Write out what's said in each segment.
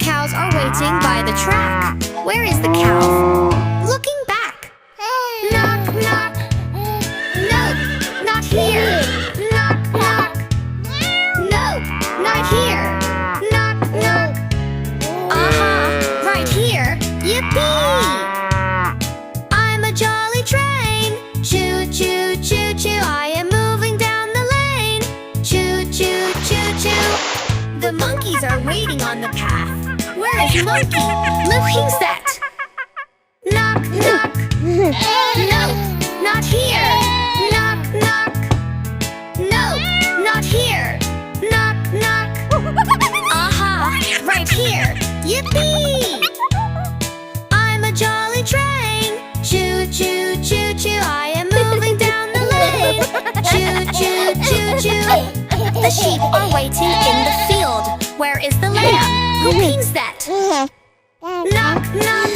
cows are waiting by the track. Where is the cow? Looking back. Knock, knock. Nope, not here. Knock, knock. Nope, not here. Knock, knock. Aha, right here. Yippee! I'm a jolly train. Choo, choo, choo, choo. I am moving down the lane. Choo, choo, choo, choo. The monkeys are waiting on the path. Where is Monkey? Look, who's that? Knock, knock. Nope, not here. Knock, knock. Nope, not here. Knock, knock. Aha, right here. Yippee! I'm a jolly train. Choo, choo, choo, choo. I am moving down the lane. Choo, choo, choo, choo. The sheep are waiting in the field. Where is the lamb? Who means that? Knock, knock.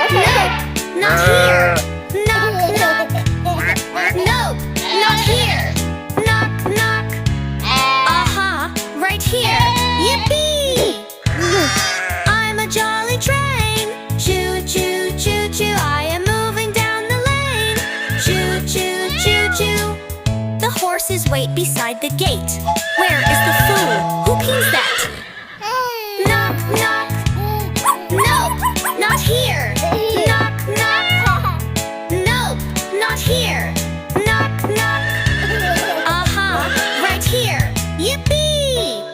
Nope, not here. Knock, knock. Nope, not here. Knock, knock. Aha, right here. Yippee! I'm a jolly train. Choo, choo, choo, choo. I am moving down the lane. Choo, choo, choo, choo. The horses wait beside the gate. Where is the fool? Who pees that? Knock, knock. Nope, not here. Knock, knock. Nope, not here. Knock, knock. Aha, right here. Yippee!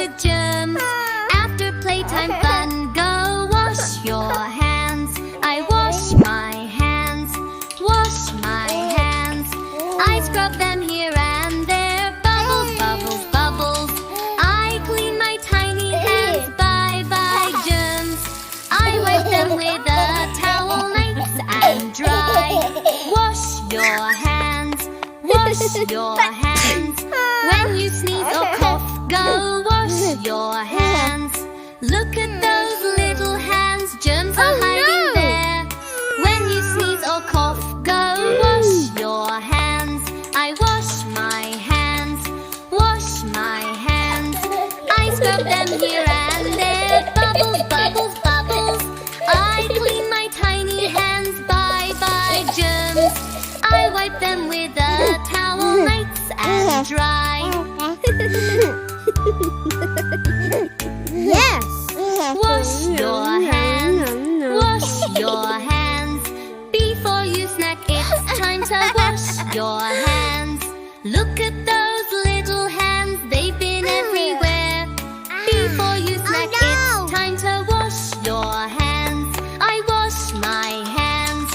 with germs. After playtime fun, go wash your hands. I wash my hands, wash my hands. I scrub them here and there. Bubbles, bubbles, bubbles. I clean my tiny hands. Bye bye germs. I wipe them with a towel, nice and dry. Wash your hands, wash your hands. When you sneeze or cough, go wash your hands. Look at those little hands, germs are hiding there. When you sneeze or cough, go wash your hands. I wash my hands, wash my hands. I scrub them here and there. Bubbles, bubbles, bubbles. I clean my tiny hands. Bye bye germs. I wipe them with a towel, nice and dry. Yes. Wash your hands, wash your hands. Before you snack, it's time to wash your hands. Look at those little hands, they've been everywhere. Before you snack, it's time to wash your hands. I wash my hands,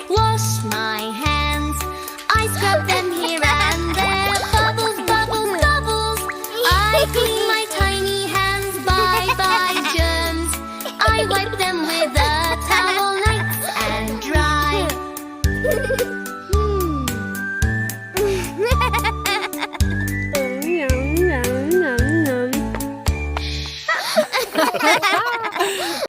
wash my hands. I scrub them here and there. Bubbles, bubbles, bubbles. I clean my tiny hands. Bye bye germs. I wipe them with a towel, nice and dry. Yum, yum, yum, yum.